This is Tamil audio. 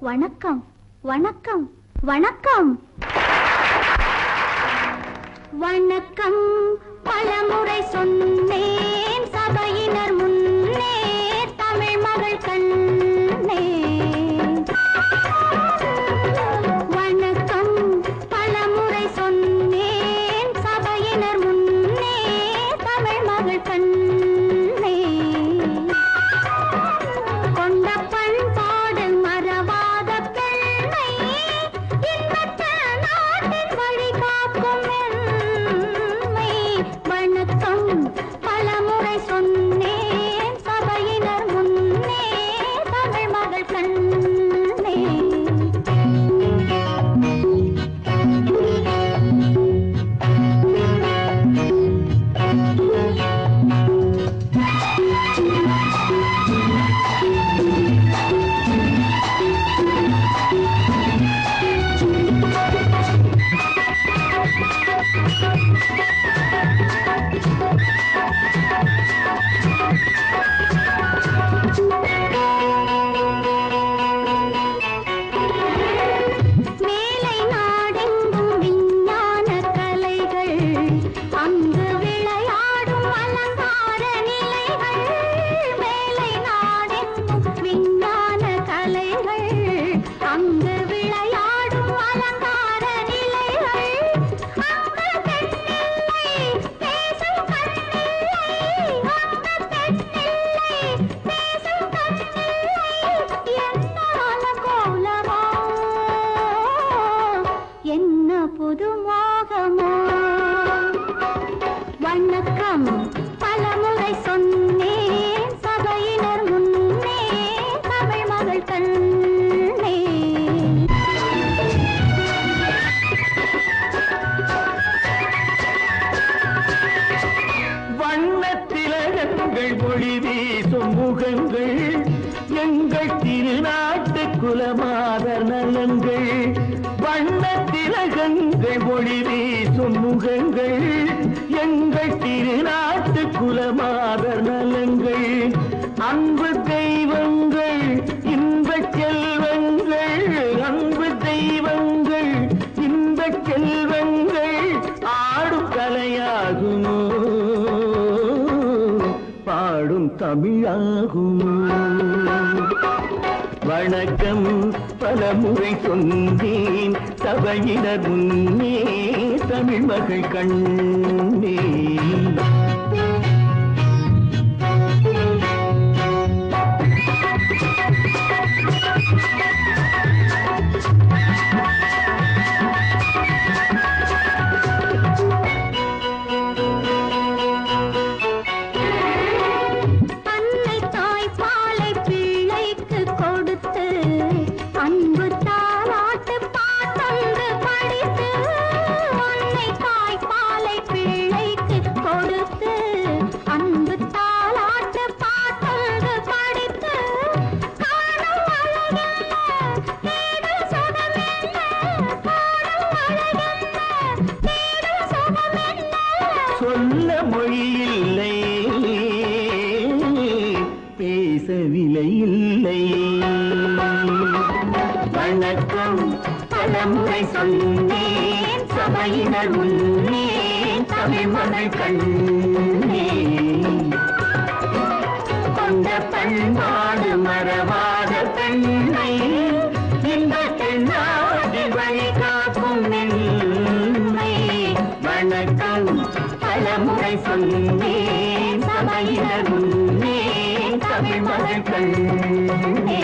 வணக்கம் வணக்கம் வணக்கம் வணக்கம் பலமுறை சொன்னேன் சபையினர் முன்னே தமிழ் மகள் கண்ணே வணக்கம் பலமுறை சொன்னேன் சபையினர் முன்னே தமிழ் மகள் கண்ணே கொண்ட பண்பாடு மறவாத பெண்ணை இன்பத்த நாட்டின் வழி காக்கும் எம்மை வணக்கம் பலமுறை சொன்னேன் சபையினர் முன்னே தமிழ் மகள் கண்ணே மேலை நாடெங்கும் விஞ்ஞான கலைகள் அங்கு விளையாடும் அலங்கார நிலைகள் மேலை நாடெங்கும் விஞ்ஞான கலைகள் அங்கு விளையாடும் அலங்கார நிலைகள் அங்கு பெண்ணில்லை பேசும் கண்ணில்லை அங்கு பெண்ணில்லை பேசும் கண்ணில்லை என்னால கோலமோ என்ன புது மோகமோ வணக்கம் பலமுறை சொன்னேன் சபையினர் முன்னே தமிழ் மகள் கண்ணே வண்ணத்திலகங்கள் ஒளி வீசும் முகங்கள் எங்கள் திருநாட்டு குலமாதர் நலங்கள் வண்ணத்திலகங்கள் ஒளி வீசும் முகங்கள் எங்கள் திருநாட்டு குலமாதர் நலங்கள் அன்பு தெய்வங்கள் இன்பச் செல்வங்கள் அன்பு தெய்வங்கள் இன்பச் செல்வங்கள் ஆடும் கலையாகுமோ பாடும் தமிழாகுமோ வணக்கம் பலமுறை சொன்னேன் சபையினர் முன்னே தமிழ் மகள் கண்ணே அன்னை தாய்ப்பாலை பிள்ளைக்கு கொடுத்து அன்பு தாலாட்டு பாட்டொன்று படித்து அன்னை தாய்ப்பாலை பிள்ளைக்கு கொடுத்து அன்பு தாலாட்டு பாட்டொன்று படித்து காணும் அழகென்ன தேடும் சுகமென்ன காணும் அழகென்ன தேடும் சுகமென்ன சொல்ல மொழியில்லை பேச விலையில்லை வணக்கம் பலமுறை சொன்னேன் சபையினர் முன்னே தமிழ் மகள் கண்ணே கொண்ட பண்பாடு மறவாத பெண்ணை இன்பத்தில் நாடி வழி காக்கும் எம்மை வணக்கம் பலமுறை சொன்னேன் சபையினர் முன்னே தமிழ் மகள் கண்ணே